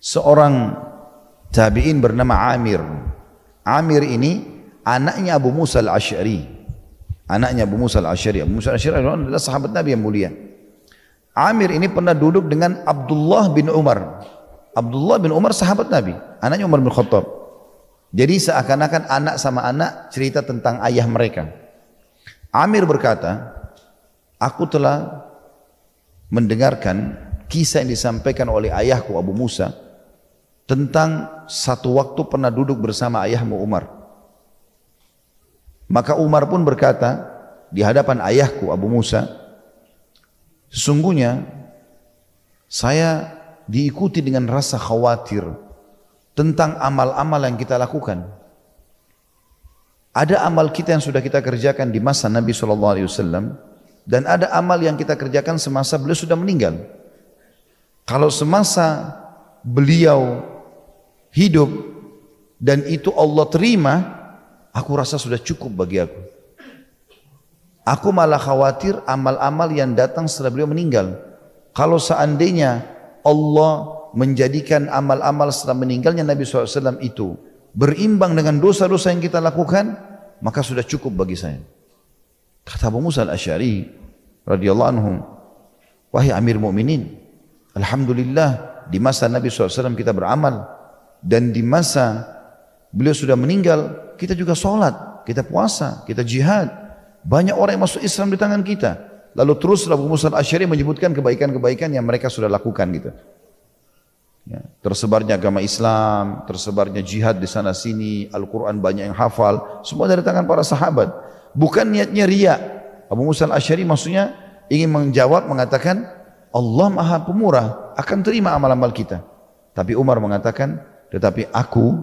seorang tabi'in bernama Amir. Amir ini anaknya Abu Musa al-Asy'ari. Anaknya Abu Musa al-Asy'ari. Abu Musa al-Asy'ari adalah sahabat Nabi yang mulia. Amir ini pernah duduk dengan Abdullah bin Umar. Abdullah bin Umar sahabat Nabi, anaknya Umar bin Khattab. Jadi seakan-akan anak sama anak cerita tentang ayah mereka. Amir berkata, aku telah mendengarkan kisah yang disampaikan oleh ayahku Abu Musa tentang satu waktu pernah duduk bersama ayahmu Umar. Maka Umar pun berkata di hadapan ayahku Abu Musa, sesungguhnya saya diikuti dengan rasa khawatir tentang amal-amal yang kita lakukan. Ada amal kita yang sudah kita kerjakan di masa Nabi SAW, dan ada amal yang kita kerjakan semasa beliau sudah meninggal. Kalau semasa beliau hidup dan itu Allah terima, aku rasa sudah cukup bagi aku. Aku malah khawatir amal-amal yang datang setelah beliau meninggal. Kalau seandainya Allah menjadikan amal-amal setelah meninggalnya Nabi SAW itu berimbang dengan dosa-dosa yang kita lakukan, maka sudah cukup bagi saya. Kata Abu Musa al-Asy'ari radhiyallahu anhu, wahai Amir Mu'minin, alhamdulillah di masa Nabi SAW kita beramal, dan di masa beliau sudah meninggal kita juga sholat, kita puasa, kita jihad. Banyak orang yang masuk Islam di tangan kita. Lalu terus Abu Musa al-Asy'ari menyebutkan kebaikan-kebaikan yang mereka sudah lakukan gitu. Ya, tersebarnya agama Islam, tersebarnya jihad di sana sini, Al-Quran banyak yang hafal, semua dari tangan para sahabat. Bukan niatnya riya. Abu Musa al-Asy'ari maksudnya ingin menjawab, mengatakan Allah Maha Pemurah, akan terima amal-amal kita. Tapi Umar mengatakan, tetapi aku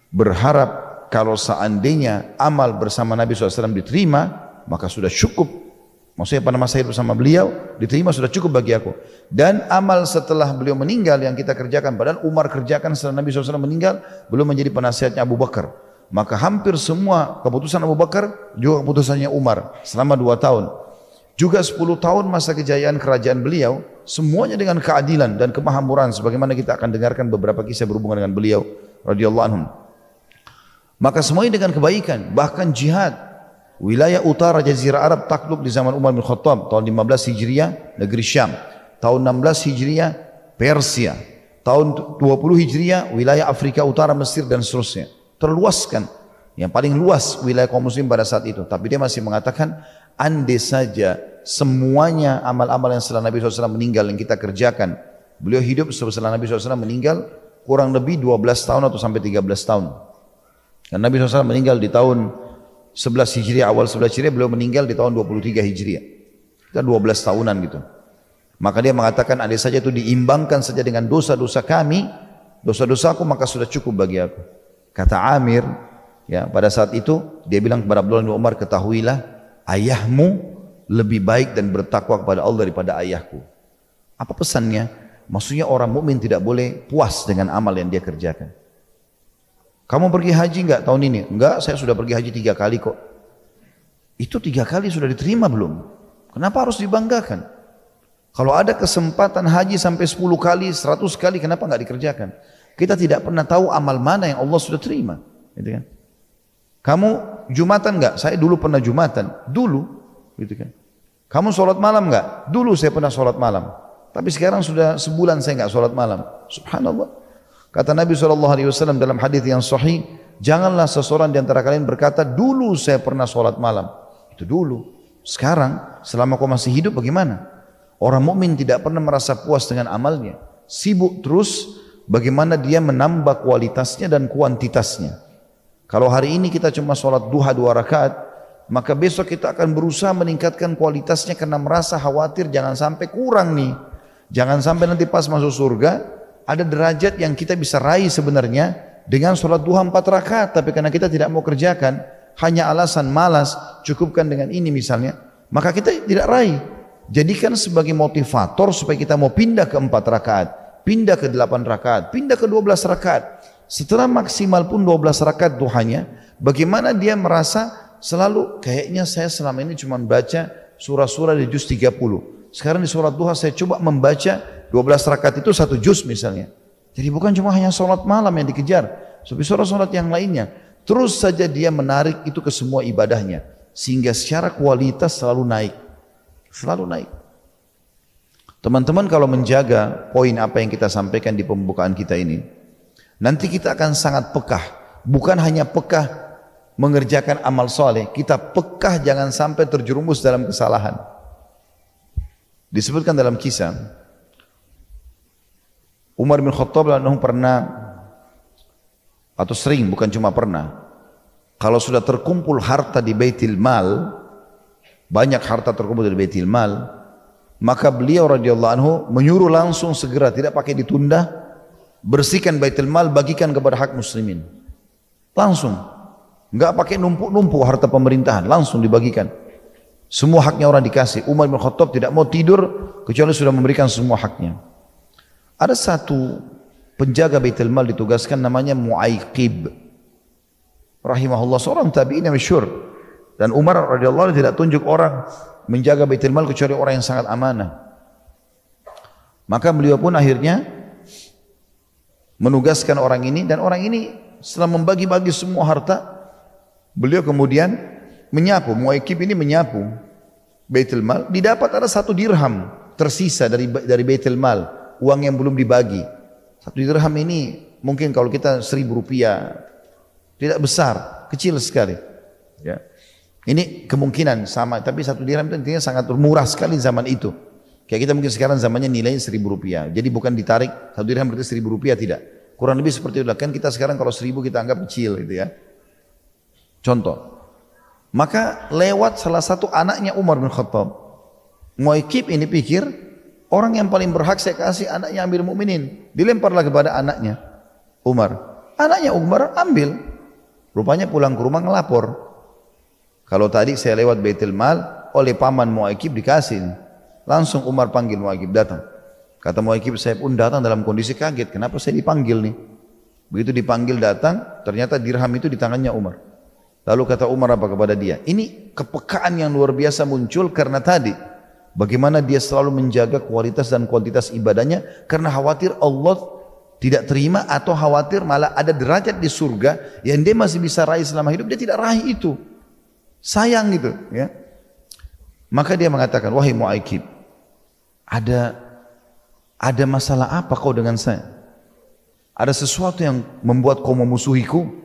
berharap kalau seandainya amal bersama Nabi SAW diterima, maka sudah cukup. Maksudnya pada masa hidup bersama beliau diterima, sudah cukup bagi aku. Dan amal setelah beliau meninggal yang kita kerjakan, padahal Umar kerjakan setelah Nabi SAW meninggal, belum menjadi penasihatnya Abu Bakar. Maka hampir semua keputusan Abu Bakar juga keputusannya Umar selama 2 tahun. Juga 10 tahun masa kejayaan kerajaan beliau, semuanya dengan keadilan dan kemahamuran, sebagaimana kita akan dengarkan beberapa kisah berhubungan dengan beliau radhiyallahu anhum. Maka semuanya dengan kebaikan, bahkan jihad. Wilayah utara Jazirah Arab takluk di zaman Umar bin Khattab tahun 15 Hijriah negeri Syam, tahun 16 Hijriah Persia, tahun 20 Hijriah wilayah Afrika Utara, Mesir dan seterusnya. Terluaskan, yang paling luas wilayah kaum muslim pada saat itu. Tapi dia masih mengatakan, andai saja semuanya amal-amal yang setelah Nabi SAW meninggal yang kita kerjakan, beliau hidup setelah Nabi SAW meninggal kurang lebih 12 tahun atau sampai 13 tahun. Dan Nabi SAW meninggal di tahun 11 Hijriah, awal 11 Hijriah, beliau meninggal di tahun 23 Hijriah. Kita 12 tahunan gitu. Maka dia mengatakan, andai saja itu diimbangkan saja dengan dosa-dosa kami, dosa-dosa aku, maka sudah cukup bagi aku. Kata Amir, ya, pada saat itu dia bilang kepada Abdullah bin Umar, ketahuilah ayahmu lebih baik dan bertakwa kepada Allah daripada ayahku. Apa pesannya? Maksudnya orang mukmin tidak boleh puas dengan amal yang dia kerjakan. Kamu pergi haji enggak tahun ini? Enggak, saya sudah pergi haji 3 kali kok. Itu 3 kali sudah diterima belum? Kenapa harus dibanggakan? Kalau ada kesempatan haji sampai 10 kali, 100 kali, kenapa enggak dikerjakan? Kita tidak pernah tahu amal mana yang Allah sudah terima. Gitu kan? Kamu Jumatan enggak? Saya dulu pernah Jumatan. Dulu. Gitu kan? Kamu sholat malam enggak? Dulu saya pernah sholat malam. Tapi sekarang sudah sebulan saya enggak sholat malam. Subhanallah. Kata Nabi SAW dalam hadis yang sahih, janganlah seseorang di antara kalian berkata, dulu saya pernah sholat malam. Itu dulu. Sekarang, selama kau masih hidup bagaimana? Orang mukmin tidak pernah merasa puas dengan amalnya. Sibuk terus bagaimana dia menambah kualitasnya dan kuantitasnya. Kalau hari ini kita cuma sholat duha 2 rakaat, maka besok kita akan berusaha meningkatkan kualitasnya karena merasa khawatir jangan sampai kurang nih. Jangan sampai nanti pas masuk surga, ada derajat yang kita bisa raih sebenarnya dengan sholat duha 4 rakaat, tapi karena kita tidak mau kerjakan, hanya alasan malas, cukupkan dengan ini misalnya, maka kita tidak raih. Jadikan sebagai motivator supaya kita mau pindah ke 4 rakaat, pindah ke 8 rakaat, pindah ke 12 rakaat. Setelah maksimal pun 12 rakaat duhanya, bagaimana dia merasa selalu kayaknya saya selama ini cuma baca surah-surah di juz 30. Sekarang di sholat duha saya coba membaca 12 rakaat itu 1 juz misalnya. Jadi bukan cuma hanya sholat malam yang dikejar, tapi sholat-sholat yang lainnya. Terus saja dia menarik itu ke semua ibadahnya, sehingga secara kualitas selalu naik. Selalu naik. Teman-teman kalau menjaga poin apa yang kita sampaikan di pembukaan kita ini, nanti kita akan sangat pekah. Bukan hanya pekah mengerjakan amal soleh, kita pekah jangan sampai terjerumus dalam kesalahan. Disebutkan dalam kisah, Umar bin Khattab pernah, atau sering, bukan cuma pernah, kalau sudah terkumpul harta di Baitul Mal, banyak harta terkumpul di Baitul Mal, maka beliau radhiyallahu anhu menyuruh langsung segera, tidak pakai ditunda, bersihkan Baitul Mal, bagikan kepada hak muslimin. Langsung, enggak pakai numpuk-numpuk harta pemerintahan, langsung dibagikan. Semua haknya orang dikasih. Umar bin Khattab tidak mau tidur kecuali sudah memberikan semua haknya. Ada satu penjaga Baitul Mal ditugaskan namanya Mu'aykib rahimahullah, seorang tabi'in yang masyhur. Dan Umar radhiyallahu anhu tidak tunjuk orang menjaga Baitul Mal kecuali orang yang sangat amanah. Maka beliau pun akhirnya menugaskan orang ini, dan orang ini setelah membagi-bagi semua harta, beliau kemudian menyapu, Mu'aykib ini menyapu Baitul Mal, didapat ada 1 dirham tersisa dari Baitul Mal, uang yang belum dibagi. 1 dirham ini mungkin kalau kita 1.000 rupiah, tidak besar, kecil sekali. Ya. Ini kemungkinan sama, tapi 1 dirham itu intinya sangat murah sekali zaman itu. Kayak kita mungkin sekarang zamannya nilainya 1.000 rupiah. Jadi bukan ditarik 1 dirham berarti 1.000 rupiah, tidak. Kurang lebih seperti itu. Kan kita sekarang kalau 1.000 kita anggap kecil gitu ya. Contoh. Maka lewat salah satu anaknya Umar bin Khattab. Mu'aykib ini pikir, orang yang paling berhak saya kasih anaknya Amirul Mukminin. Dilemparlah kepada anaknya Umar. Anaknya Umar ambil. Rupanya pulang ke rumah ngelapor. Kalau tadi saya lewat Baitul Mal, oleh paman Mu'aykib dikasih. Langsung Umar panggil Mu'aykib, datang. Kata Mu'aykib, saya pun datang dalam kondisi kaget. Kenapa saya dipanggil nih? Begitu dipanggil datang, ternyata dirham itu di tangannya Umar. Lalu kata Umar apa kepada dia? Ini kepekaan yang luar biasa muncul karena tadi. Bagaimana dia selalu menjaga kualitas dan kuantitas ibadahnya, karena khawatir Allah tidak terima, atau khawatir malah ada derajat di surga yang dia masih bisa raih selama hidup, dia tidak raih itu. Sayang gitu ya. Maka dia mengatakan, wahai Mu'aykib, ada masalah apa kau dengan saya? Ada sesuatu yang membuat kau memusuhiku?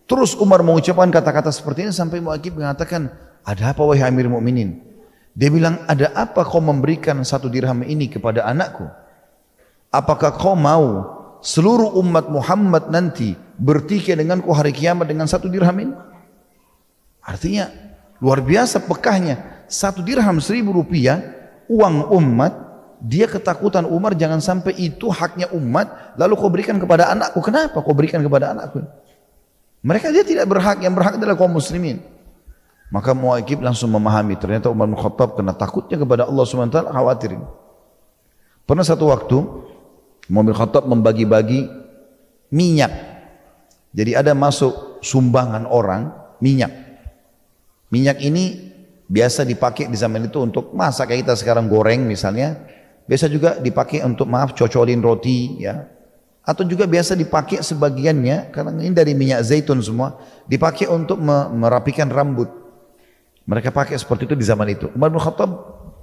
Terus Umar mengucapkan kata-kata seperti ini sampai Mu'aykib mengatakan, ada apa wahai Amir Mukminin? Dia bilang, ada apa kau memberikan 1 dirham ini kepada anakku? Apakah kau mau seluruh umat Muhammad nanti bertikai denganku hari kiamat dengan 1 dirham ini? Artinya luar biasa pekahnya. 1 dirham 1.000 rupiah, uang umat. Dia ketakutan Umar jangan sampai itu haknya umat lalu kau berikan kepada anakku. Kenapa kau berikan kepada anakku? Mereka dia tidak berhak, yang berhak adalah kaum muslimin. Maka Mu'aykib langsung memahami, ternyata Umar bin Khattab kena takutnya kepada Allah SWT, khawatirin. Pernah satu waktu Umar bin Khattab membagi-bagi minyak. Jadi ada masuk sumbangan orang minyak. Minyak ini biasa dipakai di zaman itu untuk masak, kayak kita sekarang goreng misalnya. Biasa juga dipakai untuk cocolin roti ya. Atau juga biasa dipakai sebagiannya, karena ini dari minyak zaitun semua, dipakai untuk merapikan rambut. Mereka pakai seperti itu di zaman itu. Umar bin Khattab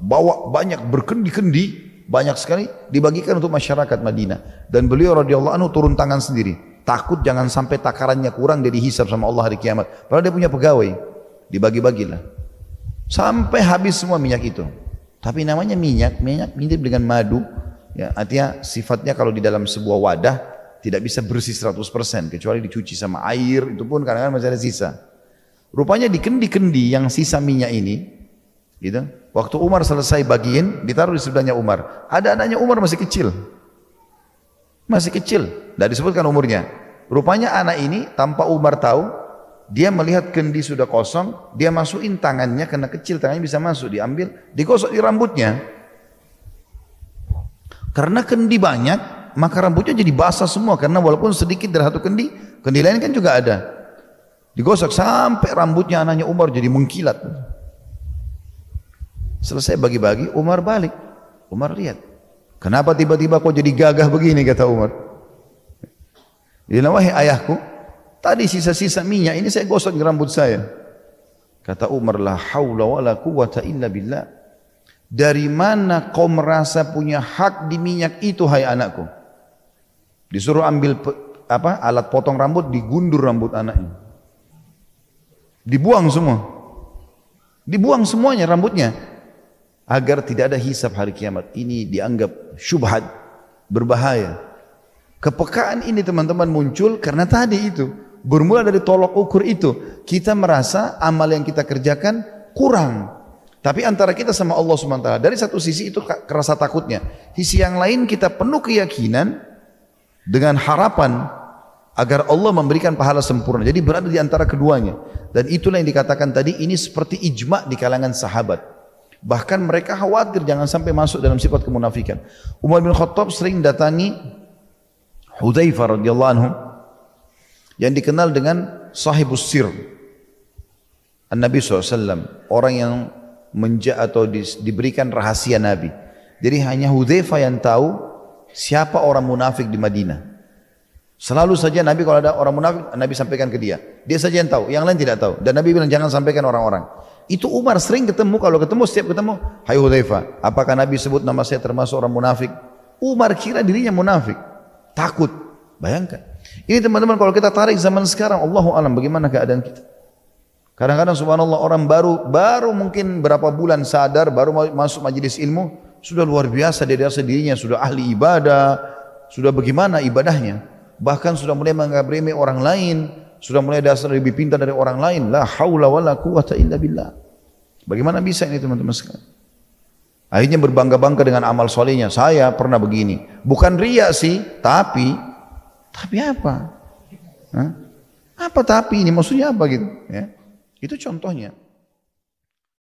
bawa banyak, berkendi-kendi, banyak sekali, dibagikan untuk masyarakat Madinah. Dan beliau radhiyallahu anhu turun tangan sendiri. Takut jangan sampai takarannya kurang, dia dihisab sama Allah hari kiamat. Padahal dia punya pegawai, dibagi-bagilah. Sampai habis semua minyak itu. Tapi namanya minyak mirip dengan madu. Ya, artinya sifatnya kalau di dalam sebuah wadah tidak bisa bersih 100%, kecuali dicuci sama air, itu pun kadang-kadang masih ada sisa. Rupanya di kendi-kendi yang sisa minyak ini, gitu. Waktu Umar selesai bagiin, ditaruh di sebelahnya Umar. Ada anaknya Umar masih kecil. Masih kecil, tidak disebutkan umurnya. Rupanya anak ini tanpa Umar tahu, dia melihat kendi sudah kosong, dia masukin tangannya, karena kecil tangannya bisa masuk, diambil, digosok di rambutnya. Karena kendi banyak, maka rambutnya jadi basah semua, karena walaupun sedikit dari satu kendi, kendi lain kan juga ada. Digosok sampai rambutnya anaknya Umar jadi mengkilat. Selesai bagi-bagi, Umar balik. Umar lihat, kenapa tiba-tiba kok jadi gagah begini, kata Umar. Dia bilang, wahai ayahku, tadi sisa-sisa minyak ini saya gosok di rambut saya. Kata Umar, la haula wa la quwata illa billah. Dari mana kau merasa punya hak di minyak itu, hai anakku? Disuruh ambil alat potong rambut, digundur rambut anaknya. Dibuang semua. Dibuang semuanya rambutnya. Agar tidak ada hisab hari kiamat. Ini dianggap syubhat, berbahaya. Kepekaan ini teman-teman muncul karena tadi itu. Bermula dari tolok ukur itu. Kita merasa amal yang kita kerjakan kurang. Tapi antara kita sama Allah SWT. Dari satu sisi itu kerasa takutnya. Sisi yang lain kita penuh keyakinan. Dengan harapan. Agar Allah memberikan pahala sempurna. Jadi berada di antara keduanya. Dan itulah yang dikatakan tadi. Ini seperti ijma' di kalangan sahabat. Bahkan mereka khawatir jangan sampai masuk dalam sifat kemunafikan. Umar bin Khattab sering datangi Hudzaifah radhiyallahu anhu yang dikenal dengan sahibus sir. An-Nabi SAW, orang yang atau diberikan rahasia Nabi. Jadi hanya Hudzaifah yang tahu siapa orang munafik di Madinah. Selalu saja Nabi kalau ada orang munafik, Nabi sampaikan ke dia. Dia saja yang tahu, yang lain tidak tahu. Dan Nabi bilang jangan sampaikan orang-orang. Itu Umar sering ketemu, kalau ketemu setiap ketemu, hai Hudzaifah, apakah Nabi sebut nama saya termasuk orang munafik? Umar kira dirinya munafik, takut. Bayangkan. Ini teman-teman kalau kita tarik zaman sekarang, Allahu a'lam bagaimana keadaan kita. Kadang-kadang subhanallah orang baru mungkin berapa bulan sadar, baru masuk majelis ilmu, sudah luar biasa dia rasa dirinya sudah ahli ibadah, sudah bagaimana ibadahnya. Bahkan sudah mulai menganggap remeh orang lain, sudah mulai dasar lebih pintar dari orang lain. La haula wa la quwata illa billah. Bagaimana bisa ini teman-teman sekalian? Akhirnya berbangga-bangga dengan amal solehnya. Saya pernah begini. Bukan riya sih, tapi apa? Hah? Apa tapi ini maksudnya apa gitu? Ya. Itu contohnya.